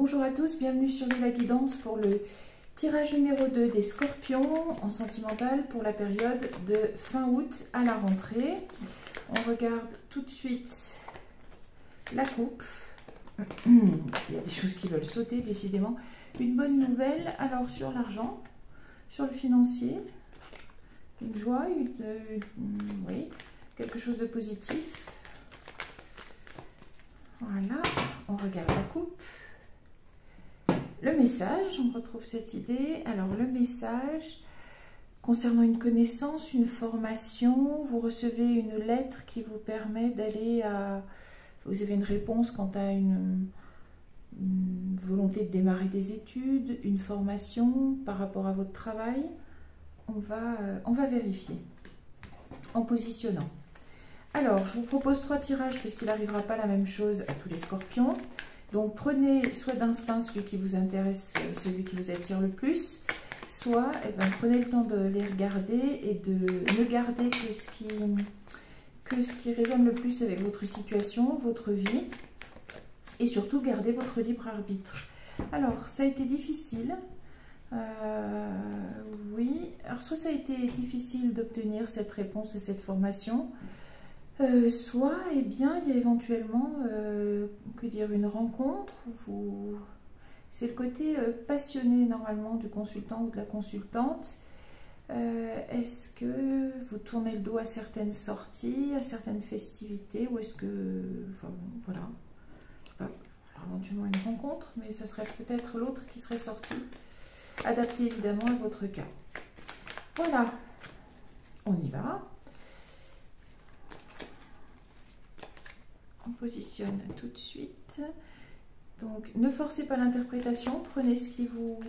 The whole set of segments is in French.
Bonjour à tous, bienvenue sur la guidance pour le tirage numéro 2 des scorpions en sentimental pour la période de fin août à la rentrée. On regarde tout de suite la coupe. Il y a des choses qui veulent sauter décidément. Une bonne nouvelle, alors sur l'argent, sur le financier, une joie, oui, quelque chose de positif. Voilà, on regarde la coupe. Le message, on retrouve cette idée. Alors le message concernant une connaissance, une formation, vous recevez une lettre qui vous permet d'aller à... Vous avez une réponse quant à une volonté de démarrer des études, une formation par rapport à votre travail. On va vérifier en positionnant. Alors, je vous propose 3 tirages puisqu'il n'arrivera pas la même chose à tous les scorpions. Donc, prenez soit d'instinct celui qui vous intéresse, celui qui vous attire le plus, soit prenez le temps de les regarder et de ne garder que ce qui résonne le plus avec votre situation, votre vie, et surtout garder votre libre arbitre. Alors, ça a été difficile. Oui, alors soit ça a été difficile d'obtenir cette réponse et cette formation, soit, eh bien, il y a éventuellement, que dire, une rencontre. C'est le côté passionné normalement du consultant ou de la consultante. Est-ce que vous tournez le dos à certaines sorties, à certaines festivités, ou est-ce que, enfin, voilà, alors, éventuellement une rencontre, mais ce serait peut-être l'autre qui serait sorti, adapté évidemment à votre cas. Voilà, on y va. On positionne tout de suite. Donc, ne forcez pas l'interprétation, prenez ce qui vous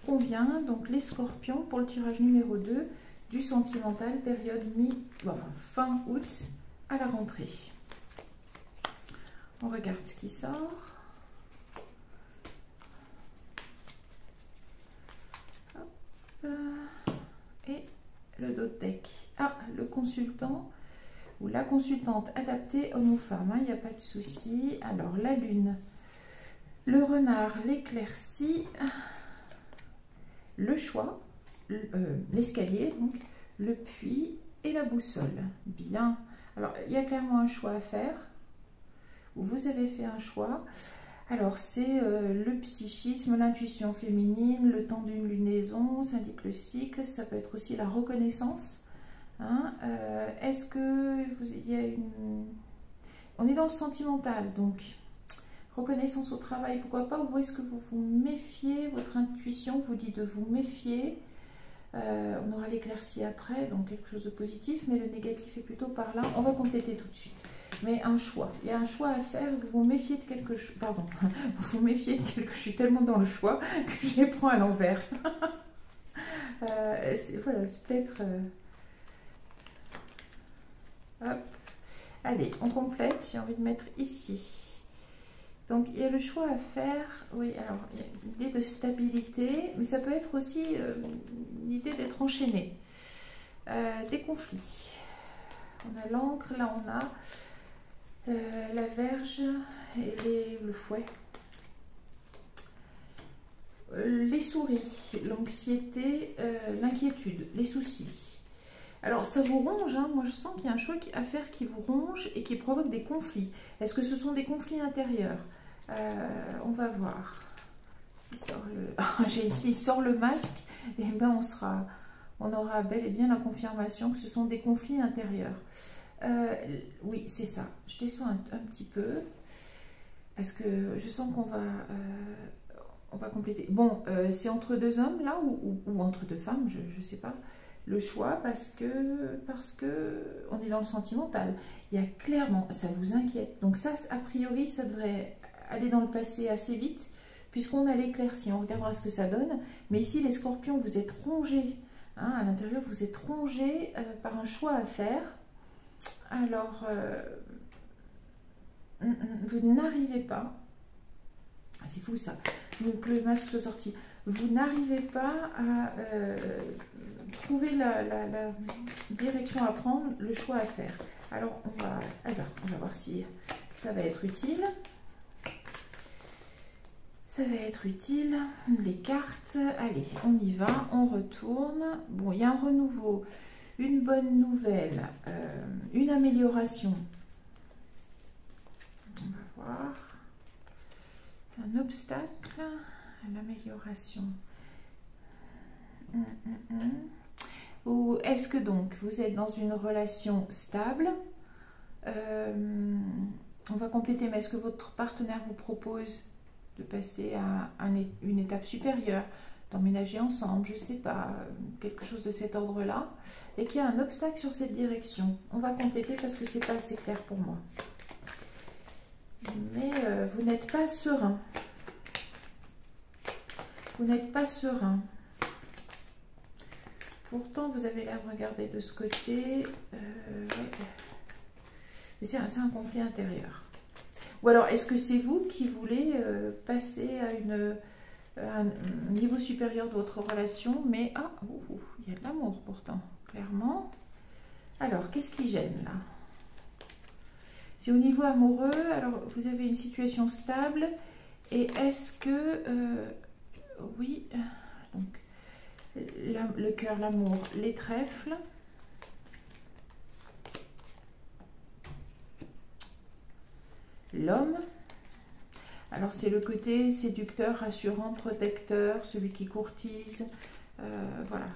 convient. Donc, les scorpions pour le tirage numéro 2 du sentimental, période fin août à la rentrée. On regarde ce qui sort. Hop. Et le dos de deck. Ah, le consultant ou la consultante adaptée homme ou femme, il n'y a pas de souci. Alors, la lune, le renard, l'éclaircie, le choix, l'escalier, donc le puits et la boussole. Bien. Alors, il y a clairement un choix à faire, ou vous avez fait un choix. Alors, c'est le psychisme, l'intuition féminine, le temps d'une lunaison, ça indique le cycle, ça peut être aussi la reconnaissance. Hein, est-ce que il y a une... On est dans le sentimental, donc reconnaissance au travail, pourquoi pas, ou est-ce que vous vous méfiez, votre intuition vous dit de vous méfier. On aura l'éclaircie après, donc quelque chose de positif, mais le négatif est plutôt par là. On va compléter tout de suite. Mais un choix, il y a un choix à faire, vous vous méfiez de quelque chose, pardon, vous vous méfiez de quelque chose, je suis tellement dans le choix que je les prends à l'envers. Voilà, c'est peut-être... Hop. Allez, on complète, j'ai envie de mettre ici. Donc, il y a le choix à faire. Oui, alors, il y a une idée de stabilité, mais ça peut être aussi l'idée d'être enchaîné. Des conflits. On a l'encre, là on a la verge et le fouet. Les souris, l'anxiété, l'inquiétude, les soucis. Alors, ça vous ronge, hein. Moi je sens qu'il y a un choix à faire qui vous ronge et qui provoque des conflits. Est-ce que ce sont des conflits intérieurs? On va voir. S'il sort le masque, et ben on aura bel et bien la confirmation que ce sont des conflits intérieurs. Oui, c'est ça. Je descends un petit peu parce que je sens qu'on va compléter. Bon, c'est entre 2 hommes là ou entre 2 femmes, je ne sais pas. Le choix parce que on est dans le sentimental. Il y a clairement, ça vous inquiète. Donc ça, a priori, ça devrait aller dans le passé assez vite puisqu'on a l'éclaircie. On regardera ce que ça donne. Mais ici, les scorpions, vous êtes rongés. Hein, à l'intérieur, vous êtes rongés par un choix à faire. Alors, vous n'arrivez pas. C'est fou ça. Donc le masque soit sorti. Vous n'arrivez pas à trouver la direction à prendre, le choix à faire. Alors, on va voir si ça va être utile. Ça va être utile, les cartes. Allez, on y va, on retourne. Bon, il y a un renouveau, une bonne nouvelle, une amélioration. On va voir. Un obstacle à l'amélioration. Ou est-ce que donc vous êtes dans une relation stable? On va compléter, mais est-ce que votre partenaire vous propose de passer à une étape supérieure, d'emménager ensemble, je ne sais pas, quelque chose de cet ordre-là, et qu'il y a un obstacle sur cette direction? On va compléter parce que c'est pas assez clair pour moi. Mais vous n'êtes pas serein. Vous n'êtes pas serein. Pourtant, vous avez l'air de regarder de ce côté. Ouais. C'est un conflit intérieur. Ou alors, est-ce que c'est vous qui voulez passer à un niveau supérieur de votre relation? Mais, il y a de l'amour pourtant, clairement. Alors, qu'est-ce qui gêne là? C'est au niveau amoureux. Alors, vous avez une situation stable. Et est-ce que... oui, donc, le cœur, l'amour, les trèfles. L'homme, alors c'est le côté séducteur, rassurant, protecteur, celui qui courtise, voilà.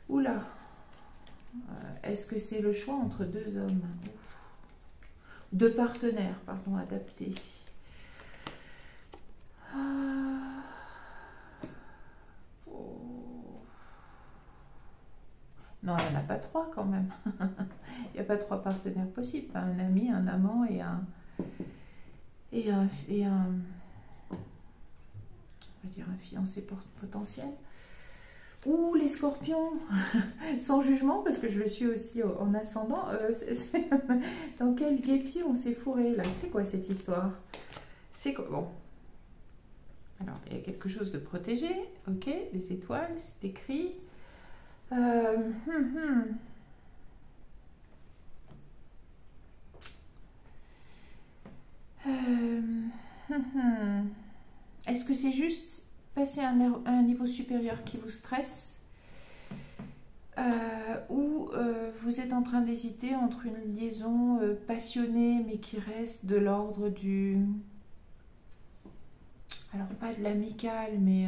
Oula, est-ce que c'est le choix entre deux hommes? Deux partenaires, pardon, adaptés. Non, il n'y en a pas trois quand même. Il n'y a pas trois partenaires possibles. Un ami, un amant et un on va dire un fiancé potentiel. Ou les scorpions, sans jugement, parce que je le suis aussi en ascendant. Dans quel guépier on s'est fourré là? C'est quoi cette histoire? C'est quoi? Bon. Alors, il y a quelque chose de protégé. Ok, les étoiles, c'est écrit. Est-ce que c'est juste passer à un niveau supérieur qui vous stresse, ou vous êtes en train d'hésiter entre une liaison passionnée mais qui reste de l'ordre du... Alors pas de l'amical, mais...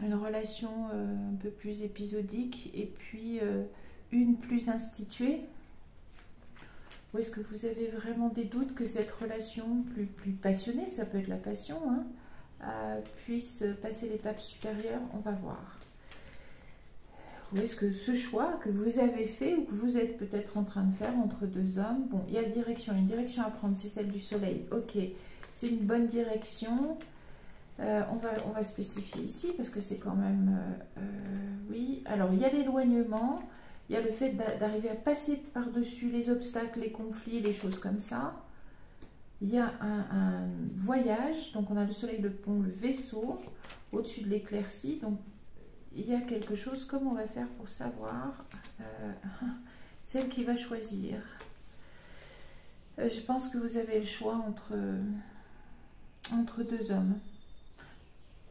une relation un peu plus épisodique et puis une plus instituée? Ou est-ce que vous avez vraiment des doutes que cette relation plus passionnée, ça peut être la passion, hein, puisse passer l'étape supérieure? On va voir. Ou est-ce que ce choix que vous avez fait ou que vous êtes peut-être en train de faire entre deux hommes, bon, il y a une direction à prendre, c'est celle du soleil, ok, c'est une bonne direction. On va spécifier ici parce que c'est quand même... oui, alors il y a l'éloignement, il y a le fait d'arriver à passer par-dessus les obstacles, les conflits, les choses comme ça. Il y a un voyage, donc on a le soleil, le pont, le vaisseau, au-dessus de l'éclaircie. Donc il y a quelque chose, comment on va faire pour savoir celle qui va choisir. Je pense que vous avez le choix entre deux hommes.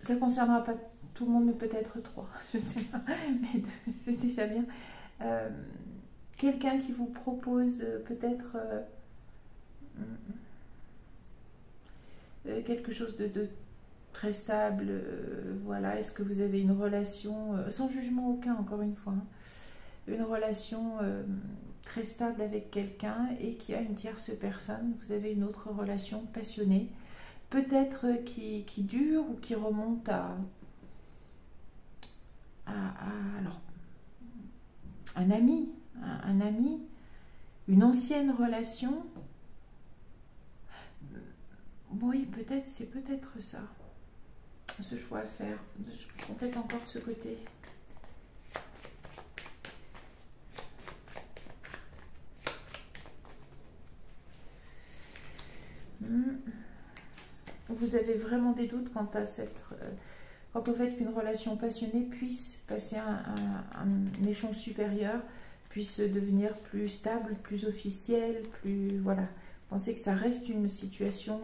Ça ne concernera pas tout le monde, mais peut-être trois, je ne sais pas, mais c'est déjà bien. Quelqu'un qui vous propose peut-être quelque chose de très stable, voilà. Est-ce que vous avez une relation, sans jugement aucun, encore une fois, hein, une relation très stable avec quelqu'un et qui a une tierce personne? Vous avez une autre relation passionnée, peut-être qui dure ou qui remonte alors, un ami, une ancienne relation. Oui, peut-être, c'est peut-être ça, ce choix à faire. Je complète encore ce côté. Vous avez vraiment des doutes quant quant au fait qu'une relation passionnée puisse passer un échelon supérieur, puisse devenir plus stable, plus officielle, plus... Voilà. Pensez que ça reste une situation,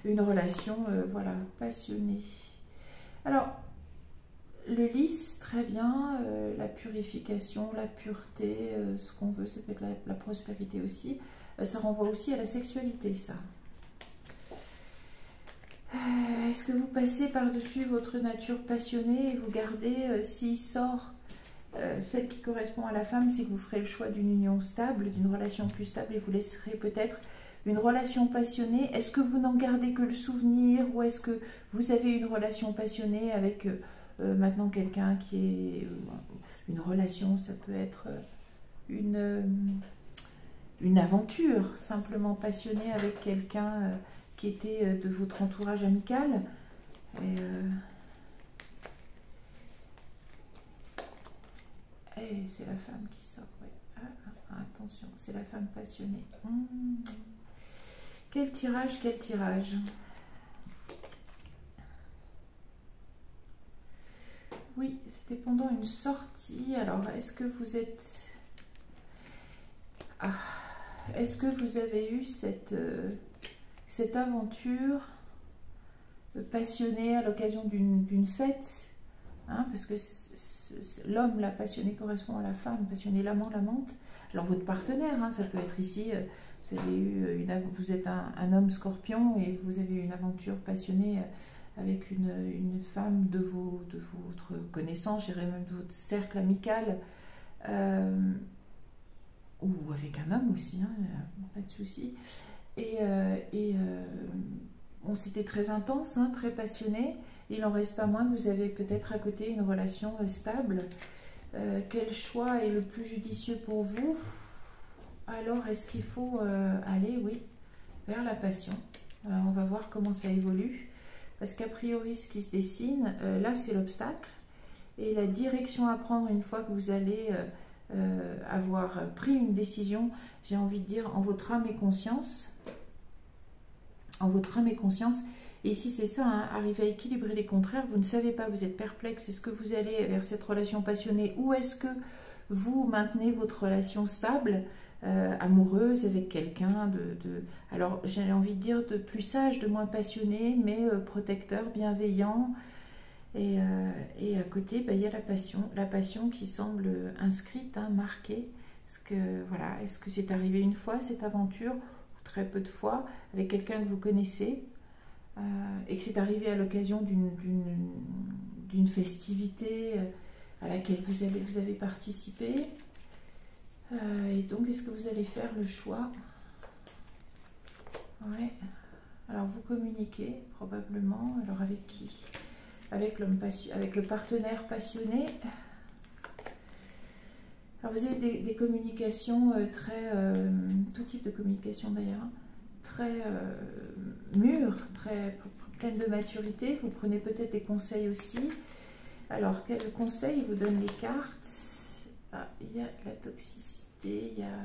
une relation, voilà, passionnée. Alors, le lys, très bien, la purification, la pureté, ce qu'on veut, ça peut être la prospérité aussi. Ça renvoie aussi à la sexualité, ça. Est-ce que vous passez par-dessus votre nature passionnée et vous gardez, s'il sort celle qui correspond à la femme, c'est que vous ferez le choix d'une union stable, d'une relation plus stable et vous laisserez peut-être une relation passionnée. Est-ce que vous n'en gardez que le souvenir ou est-ce que vous avez une relation passionnée avec maintenant quelqu'un qui est... une relation, ça peut être une aventure, simplement passionnée avec quelqu'un qui était de votre entourage amical. Et c'est la femme qui sort. Ouais. Attention, c'est la femme passionnée. Quel tirage, quel tirage. Oui, c'était pendant une sortie. Alors, est-ce que vous êtes... est-ce que vous avez eu cette aventure passionnée à l'occasion d'une fête, hein, parce que l'homme, la passionné, correspond à la femme, passionné, l'amant, l'amante. Alors votre partenaire, hein, ça peut être ici, vous avez eu vous êtes un homme scorpion et vous avez eu une aventure passionnée avec une femme de votre connaissance, je dirais même de votre cercle amical, ou avec un homme aussi, hein, pas de souci. Bon, c'était très intense, hein, très passionné. Il n'en reste pas moins que vous avez peut-être à côté une relation stable. Quel choix est le plus judicieux pour vous? Alors, est-ce qu'il faut aller, oui, vers la passion? Alors, on va voir comment ça évolue. Parce qu'a priori, ce qui se dessine, là, c'est l'obstacle. Et la direction à prendre une fois que vous allez avoir pris une décision, j'ai envie de dire, en votre âme et conscience. En votre âme et conscience. Et ici, c'est ça, hein, arriver à équilibrer les contraires. Vous ne savez pas, vous êtes perplexe. Est-ce que vous allez vers cette relation passionnée ou est-ce que vous maintenez votre relation stable, amoureuse avec quelqu'un alors, j'ai envie de dire de plus sage, de moins passionné, mais protecteur, bienveillant. Et à côté, il y a la passion qui semble inscrite, hein, marquée. Voilà, est-ce que c'est arrivé une fois, cette aventure, ou très peu de fois, avec quelqu'un que vous connaissez, et que c'est arrivé à l'occasion d'une festivité à laquelle vous avez participé. Et donc, est-ce que vous allez faire le choix? Ouais. Alors, vous communiquez probablement. Alors, avec qui? Avec le partenaire passionné. Alors, vous avez des communications très... tout type de communication d'ailleurs, hein, très mûres, très pleines de maturité. Vous prenez peut-être des conseils aussi. Alors, quels conseils vous donnent les cartes? Il y a la toxicité, il y a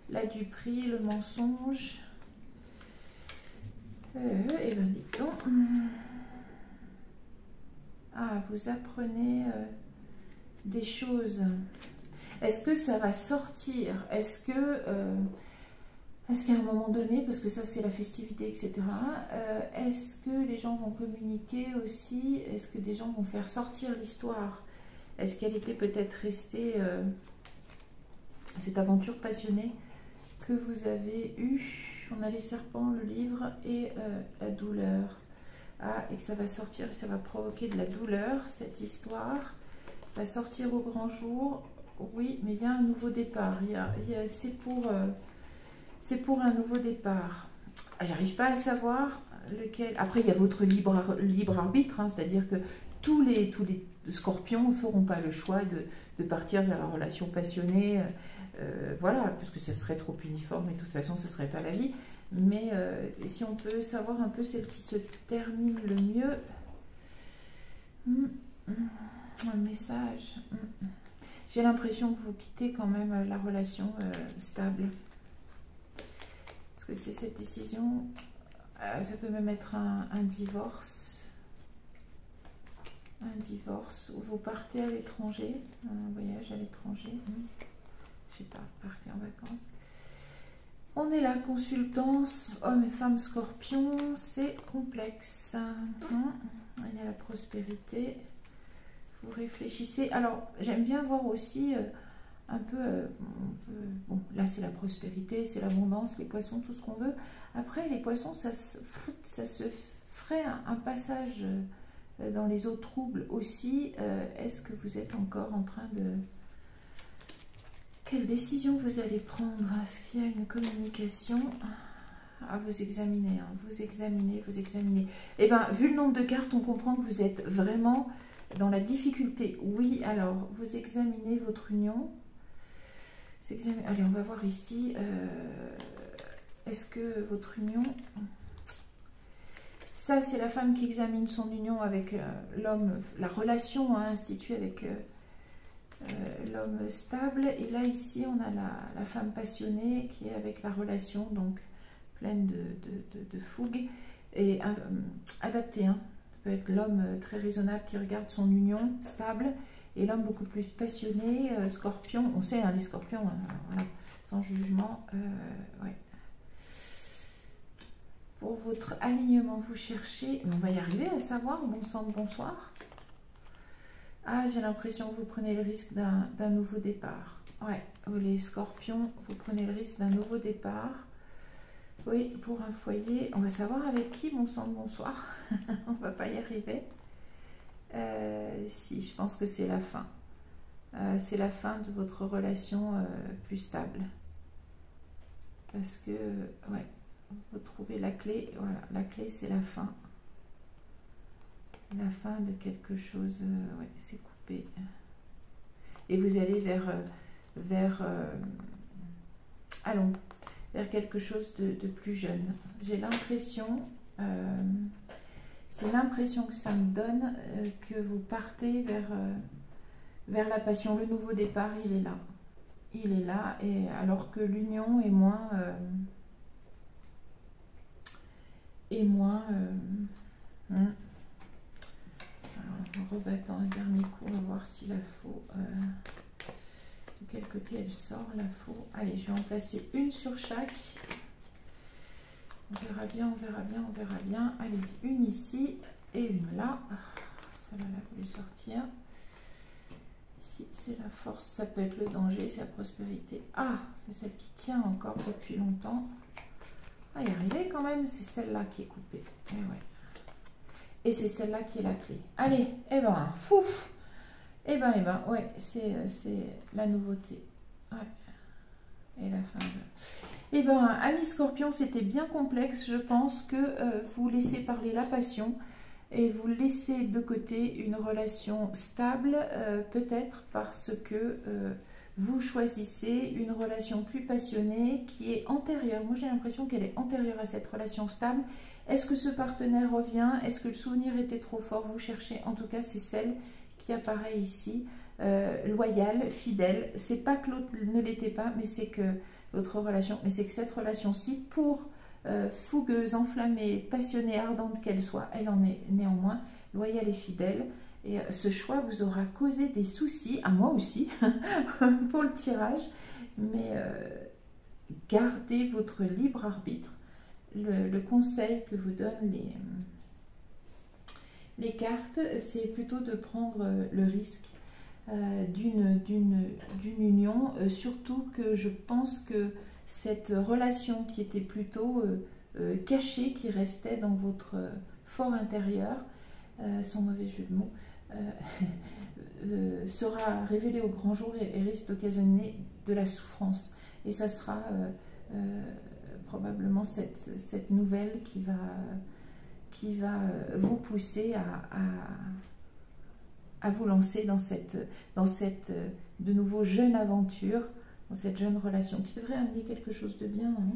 la duperie, le mensonge. Et bien, dites donc. Vous apprenez des choses. Est-ce que ça va sortir? Est-ce qu'à un moment donné, parce que ça c'est la festivité, etc., est-ce que les gens vont communiquer aussi? Est-ce que des gens vont faire sortir l'histoire? Est-ce qu'elle était peut-être restée, cette aventure passionnée que vous avez eue? On a les serpents, le livre et la douleur. Et que ça va sortir, ça va provoquer de la douleur, cette histoire va sortir au grand jour. Oui, mais il y a un nouveau départ. C'est pour un nouveau départ. J'arrive pas à savoir lequel. Après, il y a votre libre arbitre, hein, c'est-à-dire que tous les scorpions ne feront pas le choix de partir vers la relation passionnée. Voilà, parce que ça serait trop uniforme et de toute façon, ce ne serait pas la vie. Mais si on peut savoir un peu celle qui se termine le mieux. Un message. J'ai l'impression que vous quittez quand même la relation stable. Parce que c'est cette décision. Ça peut même être un divorce. un divorce, ou vous partez à l'étranger, un voyage à l'étranger, je sais pas, partez en vacances. On est là, consultance, hommes et femmes scorpions, c'est complexe. Il y a la prospérité, vous réfléchissez. Alors, j'aime bien voir aussi un peu, bon, là c'est la prospérité, c'est l'abondance, les poissons, tout ce qu'on veut. Après, les poissons, ça se ferait un passage dans les eaux troubles aussi. Est-ce que vous êtes encore en train de... Quelle décision vous allez prendre? Est-ce qu'il y a une communication à vous examiner, hein, vous examiner, vous examiner. Eh bien, vu le nombre de cartes, on comprend que vous êtes vraiment dans la difficulté. Oui, alors, vous examinez votre union. Allez, on va voir ici. Est-ce que votre union... Ça, c'est la femme qui examine son union avec l'homme, la relation instituée avec l'homme stable. Et là, ici, on a la femme passionnée qui est avec la relation, donc pleine de fougue et adaptée. Hein. Ça peut être l'homme très raisonnable qui regarde son union stable et l'homme beaucoup plus passionné, scorpion. On sait, hein, les scorpions, voilà, sans jugement. Ouais. Pour votre alignement, vous cherchez, on va y arriver à savoir, bon sang de bonsoir. Ah, j'ai l'impression que vous prenez le risque d'un nouveau départ. Ouais, les scorpions, vous prenez le risque d'un nouveau départ. Oui, pour un foyer. On va savoir avec qui, bon sang de bonsoir. On va pas y arriver. Si, je pense que c'est la fin. C'est la fin de votre relation plus stable. Parce que, ouais, vous trouvez la clé. Voilà, la clé, c'est la fin. La fin de quelque chose, ouais, c'est coupé. Et vous allez allons, vers quelque chose de plus jeune. J'ai l'impression, c'est l'impression que ça me donne que vous partez vers la passion. Le nouveau départ, il est là. Il est là, et alors que l'union est moins... Alors, en rebattant un dernier coup, on va voir si la faux... de quel côté elle sort, la faux. Allez, je vais en placer une sur chaque. On verra bien, on verra bien, on verra bien. Allez, une ici et une là. Celle-là, vous voulez sortir. Ici, c'est la force, ça peut être le danger, c'est la prospérité. Ah, c'est celle qui tient encore depuis longtemps. Ah, y arriver quand même, c'est celle-là qui est coupée. Et ouais. Et c'est celle-là qui est la clé. Allez, eh ben, fouf. Eh ben, ouais, c'est la nouveauté. Ouais. Et la fin de... Eh ben, amis scorpions, c'était bien complexe. Je pense que vous laissez parler la passion et vous laissez de côté une relation stable, peut-être parce que vous choisissez une relation plus passionnée qui est antérieure. Moi, j'ai l'impression qu'elle est antérieure à cette relation stable. Est-ce que ce partenaire revient? Est-ce que le souvenir était trop fort? Vous cherchez, en tout cas, c'est celle qui apparaît ici, loyale, fidèle. C'est pas que l'autre ne l'était pas, mais c'est que l'autre relation, mais c'est que cette relation-ci, pour fougueuse, enflammée, passionnée, ardente qu'elle soit, elle en est néanmoins loyale et fidèle. Et ce choix vous aura causé des soucis, à moi aussi, pour le tirage, mais gardez votre libre arbitre. Le conseil que vous donnent les cartes, c'est plutôt de prendre le risque d'une union, surtout que je pense que cette relation qui était plutôt cachée, qui restait dans votre fort intérieur, sans mauvais jeu de mots, sera révélée au grand jour et risque d'occasionner de la souffrance. Et ça sera probablement cette nouvelle qui va vous pousser à vous lancer dans cette de nouveau jeune aventure, dans cette jeune relation qui devrait amener quelque chose de bien, hein.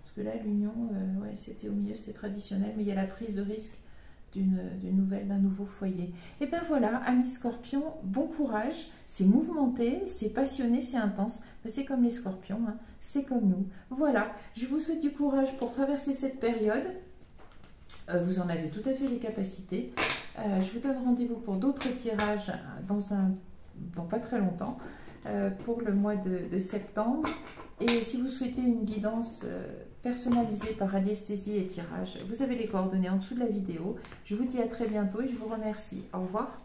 Parce que là l'union, ouais, c'était au milieu, c'était traditionnel, mais il y a la prise de risque d'une nouvelle, d'un nouveau foyer. Et bien voilà, amis scorpions, bon courage, c'est mouvementé, c'est passionné, c'est intense, c'est comme les scorpions, hein, c'est comme nous. Voilà, je vous souhaite du courage pour traverser cette période, vous en avez tout à fait les capacités, Je vous donne rendez-vous pour d'autres tirages dans pas très longtemps, pour le mois de septembre. Et si vous souhaitez une guidance personnalisée par radiesthésie et tirage, vous avez les coordonnées en dessous de la vidéo. Je vous dis à très bientôt et je vous remercie. Au revoir.